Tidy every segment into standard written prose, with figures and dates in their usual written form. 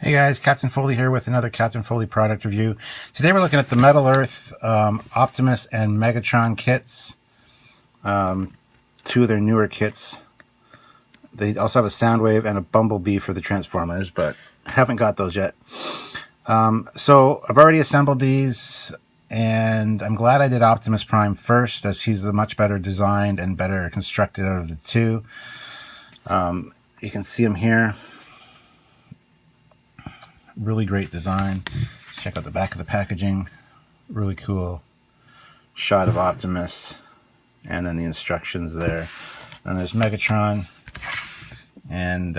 Hey guys, Captain Foley here with another Captain Foley product review. Today we're looking at the Metal Earth Optimus and Megatron kits. Two of their newer kits. They also have a Soundwave and a Bumblebee for the Transformers, but I haven't got those yet. So I've already assembled these, and I'm glad I did Optimus Prime first, as he's the much better designed and better constructed out of the two. You can see him here. Really great design. Check out the back of the packaging. Really cool shot of Optimus, and then the instructions there. Then there's Megatron, and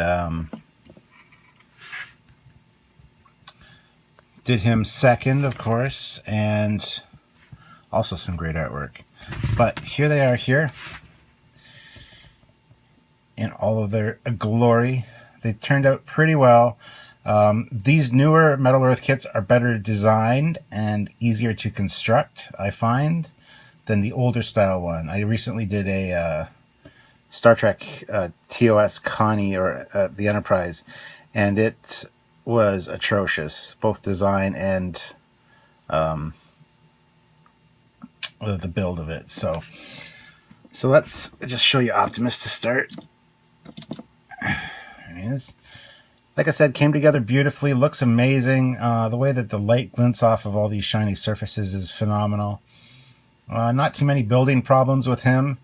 did him second, of course, and also some great artwork. But here they are here in all of their glory. They turned out pretty well. These newer Metal Earth kits are better designed and easier to construct, I find, than the older style one. I recently did a Star Trek TOS Connie, or the Enterprise, and it was atrocious, both design and the build of it. So let's just show you Optimus to start. There he is. Like I said, came together beautifully, looks amazing. The way that the light glints off of all these shiny surfaces is phenomenal. Not too many building problems with him.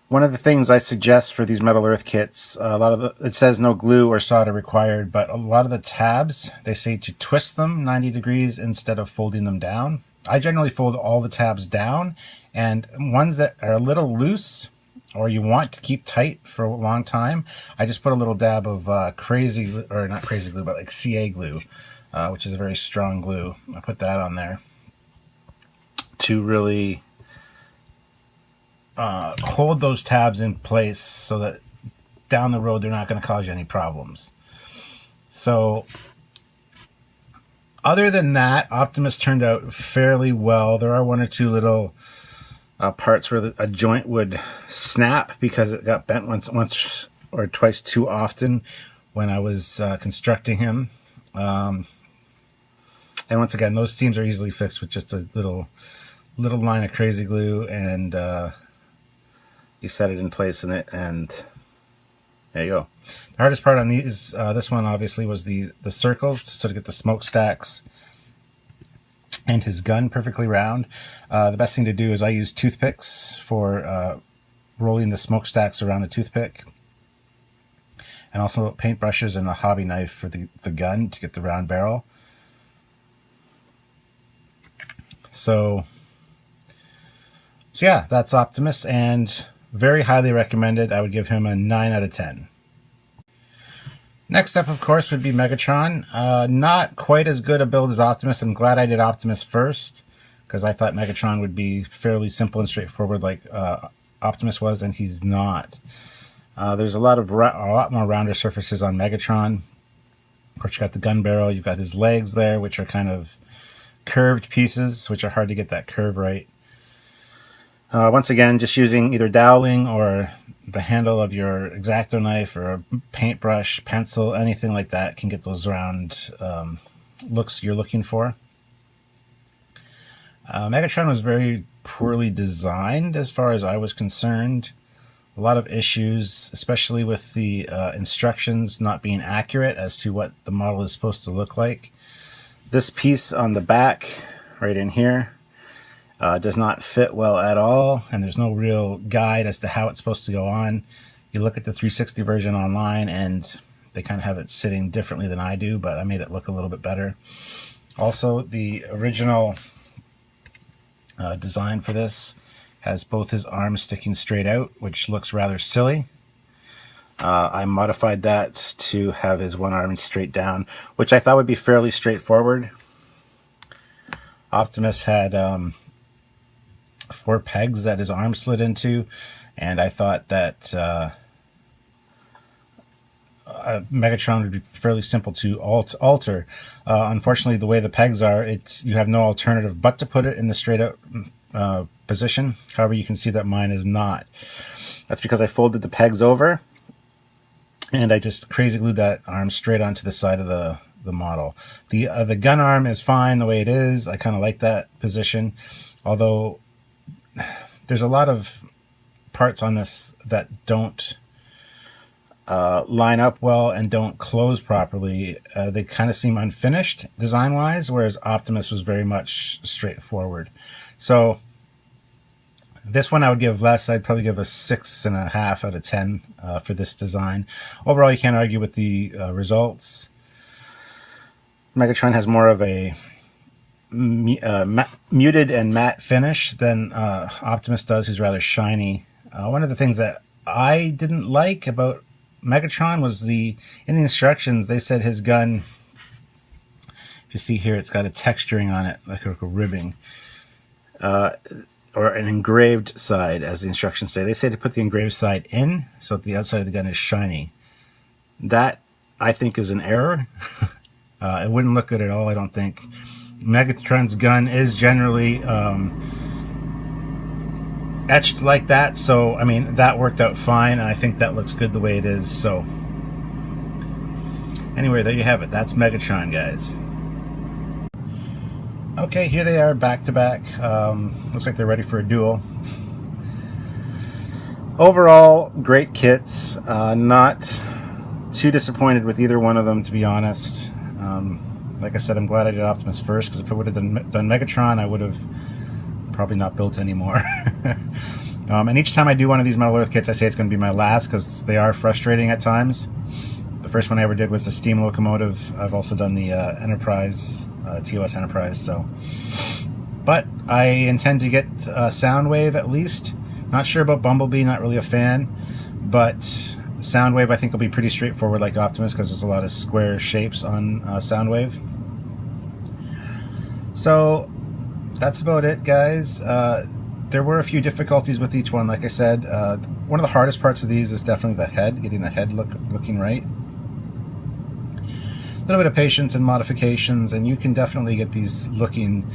One of the things I suggest for these Metal Earth kits, it says no glue or solder required, but a lot of the tabs, they say to twist them 90 degrees instead of folding them down. I generally fold all the tabs down, and ones that are a little loose, or you want to keep tight for a long time, I just put a little dab of not crazy glue, but like CA glue, which is a very strong glue. I put that on there to really hold those tabs in place so that down the road they're not going to cause you any problems. So other than that, Optimus turned out fairly well. There are one or two little parts where a joint would snap because it got bent once or twice too often when I was constructing him. And once again, those seams are easily fixed with just a little line of crazy glue, and you set it in place in it, and there you go. The hardest part on these, this one obviously, was the circles, so to get the smokestacks and his gun perfectly round. The best thing to do is I use toothpicks for rolling the smokestacks around the toothpick, and also paintbrushes and a hobby knife for the gun to get the round barrel. So yeah, that's Optimus, and very highly recommended. I would give him a 9 out of 10. Next up, of course, would be Megatron. Not quite as good a build as Optimus. I'm glad I did Optimus first, because I thought Megatron would be fairly simple and straightforward like Optimus was, and he's not. There's a lot more rounder surfaces on Megatron. Of course, you got the gun barrel, you've got his legs there, which are kind of curved pieces, which are hard to get that curve right. Once again, just using either doweling or the handle of your X-Acto knife or a paintbrush, pencil, anything like that can get those round looks you're looking for. Megatron was very poorly designed as far as I was concerned. A lot of issues, especially with the instructions not being accurate as to what the model is supposed to look like. This piece on the back, right in here, does not fit well at all, and there's no real guide as to how it's supposed to go on. You look at the 360 version online, and they kind of have it sitting differently than I do, but I made it look a little bit better. Also, the original design for this has both his arms sticking straight out, which looks rather silly. I modified that to have his one arm straight down, which I thought would be fairly straightforward. Optimus had 4 pegs that his arm slid into, and I thought that Megatron would be fairly simple to alter. Unfortunately, the way the pegs are, you have no alternative but to put it in the straight out position. However, you can see that mine is not. That's because I folded the pegs over, and I just crazy glued that arm straight onto the side of the model. The gun arm is fine the way it is. I kind of like that position, although there's a lot of parts on this that don't line up well and don't close properly. They kind of seem unfinished design-wise, whereas Optimus was very much straightforward. So this one I would give less. I'd probably give a 6.5 out of 10 for this design. Overall, you can't argue with the results. Megatron has more of a muted and matte finish than Optimus does, who's rather shiny. One of the things that I didn't like about Megatron was in the instructions, they said his gun, if you see here, it's got a texturing on it, like a ribbing. Or an engraved side, as the instructions say. They say to put the engraved side in, so that the outside of the gun is shiny. That, I think, is an error. It wouldn't look good at all, I don't think. Megatron's gun is generally etched like that, so, I mean, that worked out fine, and I think that looks good the way it is, so. Anyway, there you have it. That's Megatron, guys. Okay, here they are back to back. Looks like they're ready for a duel. Overall, great kits. Not too disappointed with either one of them, to be honest. Like I said, I'm glad I did Optimus first, because if I would have done Megatron, I would have probably not built anymore. And each time I do one of these Metal Earth kits, I say it's going to be my last, because they are frustrating at times. The first one I ever did was the steam locomotive. I've also done the Enterprise, TOS Enterprise, so. But I intend to get Soundwave at least. Not sure about Bumblebee, not really a fan, but Soundwave I think will be pretty straightforward like Optimus, because there's a lot of square shapes on Soundwave. So that's about it, guys. There were a few difficulties with each one, like I said. One of the hardest parts of these is definitely the head, getting the head looking right. A little bit of patience and modifications, and you can definitely get these looking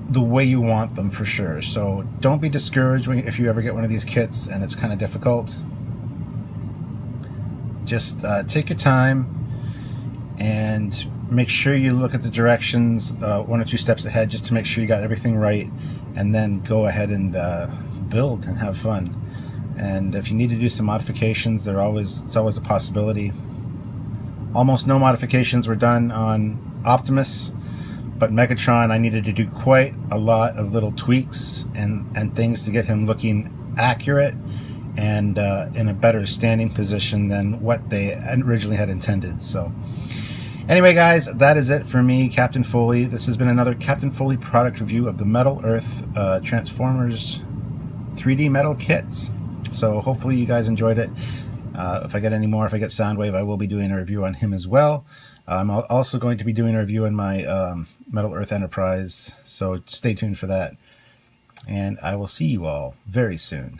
the way you want them for sure. So don't be discouraged if you ever get one of these kits and it's kind of difficult. Just take your time and make sure you look at the directions 1 or 2 steps ahead, just to make sure you got everything right, and then go ahead and build and have fun. And if you need to do some modifications, it's always a possibility. Almost no modifications were done on Optimus, but Megatron, I needed to do quite a lot of little tweaks and things to get him looking accurate and in a better standing position than what they originally had intended. So anyway, guys, that is it for me, Captain Foley. This has been another Captain Foley product review of the Metal Earth Transformers 3D metal kits. So hopefully you guys enjoyed it. If I get any more, if I get Soundwave, I will be doing a review on him as well. I'm also going to be doing a review on my Metal Earth Enterprise, so stay tuned for that. And I will see you all very soon.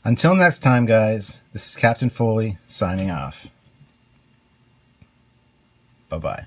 Until next time, guys, this is Captain Foley signing off. Bye-bye.